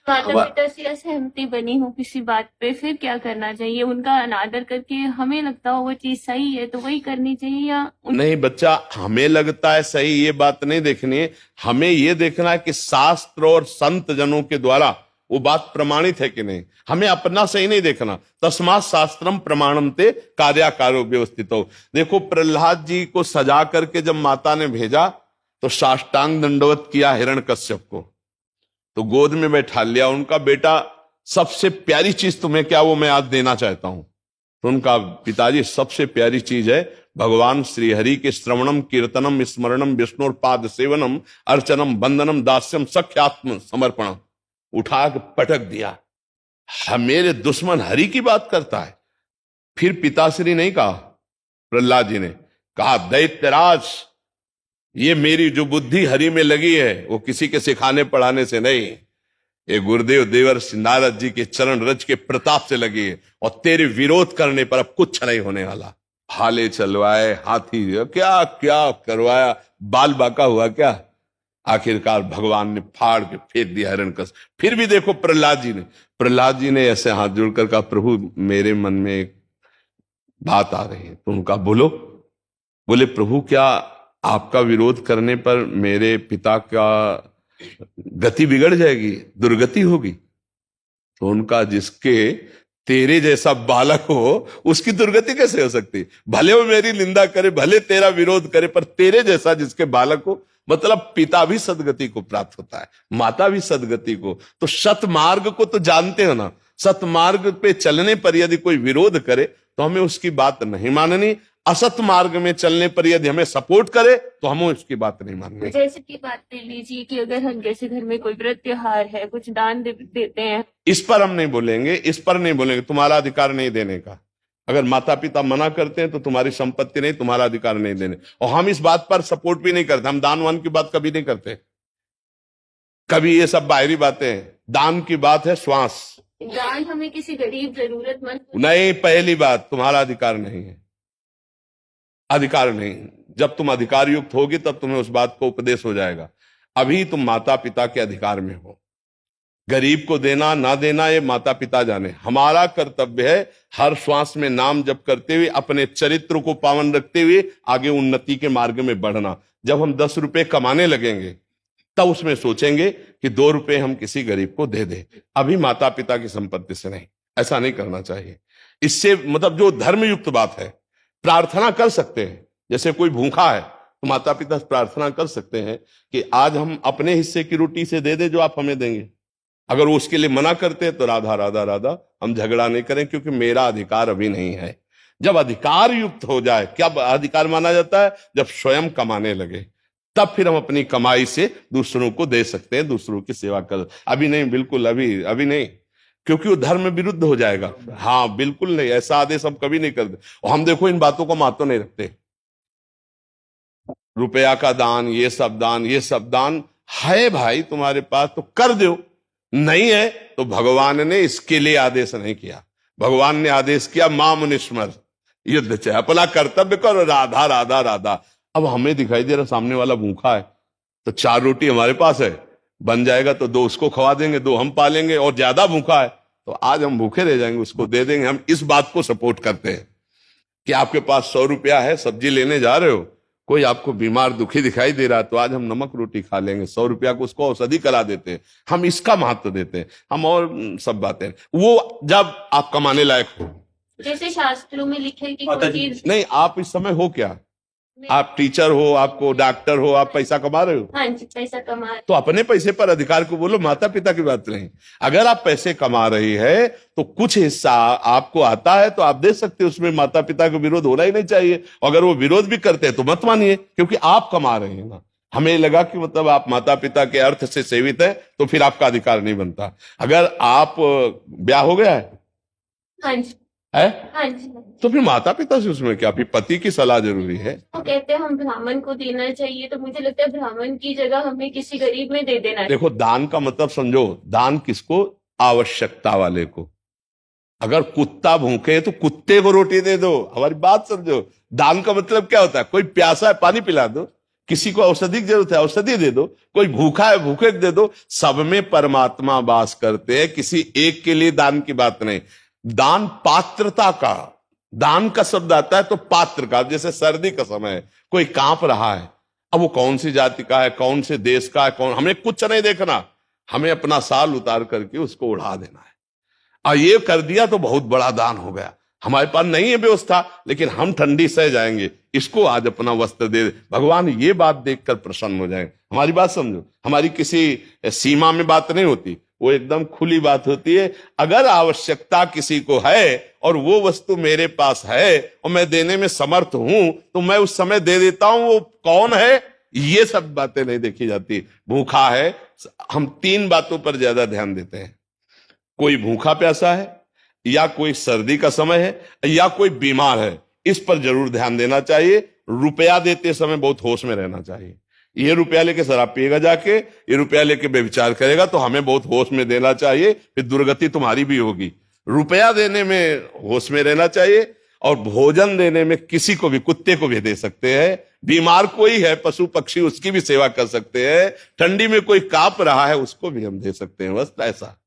माता पिता से असहमति बनी हो किसी बात पे, फिर क्या करना चाहिए? उनका अनादर करके हमें लगता हो वो चीज सही है तो वही करनी चाहिए, या नहीं बच्चा, हमें लगता है सही, ये बात नहीं देखनी है। हमें ये देखना है कि शास्त्र और संत जनों के द्वारा वो बात प्रमाणित है कि नहीं। हमें अपना सही नहीं देखना। तस्मात् शास्त्रम प्रमाणम ते कार्याकारो व्यवस्थितो। देखो, प्रहलाद जी को सजा करके जब माता ने भेजा तो साष्टांग दंडवत किया हिरण्यकश्यप को, तो गोद में बैठा लिया। उनका बेटा, सबसे प्यारी चीज तुम्हें क्या, वो मैं आज देना चाहता हूं। तो उनका पिताजी, सबसे प्यारी चीज है भगवान श्री हरि के श्रवणम कीर्तनम स्मरणम विष्णु पाद सेवनम अर्चनम बंदनम दास्यम सख्यात्म समर्पणम। उठा के पटक दिया। मेरे दुश्मन हरि की बात करता है। फिर पिताश्री नहीं कहा, प्रहलाद जी ने कहा, दैत्यराज, ये मेरी जो बुद्धि हरि में लगी है वो किसी के सिखाने पढ़ाने से नहीं, ये गुरुदेव देवर्षि नारद जी के चरण रज के प्रताप से लगी है। और तेरे विरोध करने पर अब कुछ नहीं होने वाला। भाले चलवाए, हाथी क्या क्या करवाया, बाल बाका हुआ क्या। आखिरकार भगवान ने फाड़ के फेंक दिया हिरण्यकश्यप। फिर भी देखो, प्रहलाद जी ने ऐसे हाथ जोड़कर कहा, प्रभु मेरे मन में एक बात आ रही है। तो उनका बोलो। बोले, प्रभु क्या आपका विरोध करने पर मेरे पिता का गति बिगड़ जाएगी, दुर्गति होगी? तो उनका, जिसके तेरे जैसा बालक हो उसकी दुर्गति कैसे हो सकती? भले वो मेरी निंदा करे, भले तेरा विरोध करे, पर तेरे जैसा जिसके बालक हो, मतलब पिता भी सदगति को प्राप्त होता है, माता भी सदगति को। तो सतमार्ग को तो जानते हो ना, सतमार्ग पे चलने पर यदि कोई विरोध करे तो हमें उसकी बात नहीं माननी। असत मार्ग में चलने पर यदि हमें सपोर्ट करे तो हमें उसकी बात नहीं माननी। जैसे की बात ले लीजिए कि अगर हम जैसे घर में कोई व्रत त्योहार है, कुछ दान देते हैं, इस पर हम नहीं बोलेंगे, इस पर नहीं बोलेंगे। तुम्हारा अधिकार नहीं देने का। अगर माता पिता मना करते हैं तो तुम्हारी संपत्ति नहीं, तुम्हारा अधिकार नहीं देने। और हम इस बात पर सपोर्ट भी नहीं करते। हम दान वान की बात कभी नहीं करते, कभी ये सब बाहरी बातें हैं। दान की बात है श्वास। दान हमें किसी गरीब जरूरतमंद नहीं, पहली बात, तुम्हारा अधिकार नहीं है, अधिकार नहीं। जब तुम अधिकार युक्त होगी तब तुम्हें उस बात को उपदेश हो जाएगा। अभी तुम माता पिता के अधिकार में हो। गरीब को देना ना देना ये माता पिता जाने। हमारा कर्तव्य है हर श्वास में नाम जप करते हुए अपने चरित्र को पावन रखते हुए आगे उन्नति के मार्ग में बढ़ना। जब हम 10 रुपए कमाने लगेंगे तब उसमें सोचेंगे कि 2 रुपए हम किसी गरीब को दे दे, अभी माता पिता की संपत्ति से नहीं। ऐसा नहीं करना चाहिए। इससे मतलब जो धर्मयुक्त बात है, प्रार्थना कर सकते हैं। जैसे कोई भूखा है तो माता पिता से प्रार्थना कर सकते हैं कि आज हम अपने हिस्से की रोटी से दे दे जो आप हमें देंगे। अगर वो उसके लिए मना करते हैं तो राधा राधा राधा, हम झगड़ा नहीं करें, क्योंकि मेरा अधिकार अभी नहीं है। जब अधिकार युक्त हो जाए, क्या अधिकार माना जाता है? जब स्वयं कमाने लगे, तब फिर हम अपनी कमाई से दूसरों को दे सकते हैं, दूसरों की सेवा कर। अभी नहीं, बिल्कुल अभी नहीं, क्योंकि वो धर्म विरुद्ध हो जाएगा। हाँ बिल्कुल नहीं, ऐसा आदेश हम कभी नहीं करते। और हम देखो इन बातों को महत्व नहीं रखते। रुपया का दान, ये सब दान, ये सब दान है भाई तुम्हारे पास तो कर दो, नहीं है तो भगवान ने इसके लिए आदेश नहीं किया। भगवान ने आदेश किया, मां मुनिस्मर, युद्ध चाहे, अपना कर्तव्य करो, राधा राधा राधा। अब हमें दिखाई दे रहा सामने वाला भूखा है, तो 4 रोटी हमारे पास है, बन जाएगा तो 2 उसको खवा देंगे, 2 हम पालेंगे। और ज्यादा भूखा है तो आज हम भूखे रह जाएंगे, उसको दे देंगे। हम इस बात को सपोर्ट करते हैं कि आपके पास 100 रुपया है, सब्जी लेने जा रहे हो, कोई आपको बीमार दुखी दिखाई दे रहा है, तो आज हम नमक रोटी खा लेंगे, 100 रुपया को उसको औषधि करा देते हैं। हम इसका महत्व देते हैं। हम और सब बातें वो जब आप कमाने लायक हो। जैसे शास्त्रों में लिखे कि कोई चीज नहीं, आप इस समय हो क्या? आप टीचर हो, आपको डॉक्टर हो, आप पैसा कमा रहे हो। हाँ जी, पैसा कमा। तो अपने पैसे पर अधिकार को बोलो, माता पिता की बात नहीं। अगर आप पैसे कमा रही है तो कुछ हिस्सा आपको आता है तो आप दे सकते हो, उसमें माता पिता का विरोध होना ही नहीं चाहिए। अगर वो विरोध भी करते हैं तो मत मानिए, क्योंकि आप कमा रहे हैं ना। हमें लगा कि मतलब आप माता पिता के अर्थ से सेवित है तो फिर आपका अधिकार नहीं बनता। अगर आप ब्याह हो गया है, हाँ जी, है? हाँ जी, तो फिर माता पिता से उसमें क्या, फिर पति की सलाह जरूरी है। वो कहते हैं हम ब्राह्मण को देना चाहिए, तो मुझे लगता है ब्राह्मण की जगह हमें किसी गरीब में दे देना। देखो, दान का मतलब समझो, दान किसको? आवश्यकता वाले को। अगर कुत्ता भूखे है तो कुत्ते को रोटी दे दो, हमारी बात समझो। दान का मतलब क्या होता है? कोई प्यासा है, पानी पिला दो। किसी को औषधि की जरूरत है, औषधि दे दो। कोई भूखा है, भूखे को दे दो। सब में परमात्मा वास करते हैं, किसी एक के लिए दान की बात नहीं। दान पात्रता का, दान का शब्द आता है तो पात्र का। जैसे सर्दी का समय है, कोई कांप रहा है, अब वो कौन सी जाति का है, कौन से देश का है, कौन, हमें कुछ नहीं देखना, हमें अपना साल उतार करके उसको उड़ा देना है। और ये कर दिया तो बहुत बड़ा दान हो गया। हमारे पास नहीं है व्यवस्था, लेकिन हम ठंडी सह जाएंगे, इसको आज अपना वस्त्र दे। भगवान ये बात देखकर प्रसन्न हो जाएंगे। हमारी बात समझो, हमारी किसी सीमा में बात नहीं होती, वो एकदम खुली बात होती है। अगर आवश्यकता किसी को है और वो वस्तु मेरे पास है और मैं देने में समर्थ हूं, तो मैं उस समय दे देता हूं। वो कौन है, ये सब बातें नहीं देखी जाती। भूखा है, हम 3 बातों पर ज्यादा ध्यान देते हैं। कोई भूखा प्यासा है, या कोई सर्दी का समय है, या कोई बीमार है, इस पर जरूर ध्यान देना चाहिए। रुपया देते समय बहुत होश में रहना चाहिए। ये रुपया लेके शराब पिएगा जाके, ये रुपया लेके बेविचार करेगा, तो हमें बहुत होश में देना चाहिए, फिर दुर्गति तुम्हारी भी होगी। रुपया देने में होश में रहना चाहिए, और भोजन देने में किसी को भी, कुत्ते को भी दे सकते हैं, बीमार कोई है, पशु पक्षी, उसकी भी सेवा कर सकते हैं, ठंडी में कोई कांप रहा है उसको भी हम दे सकते हैं, बस ऐसा।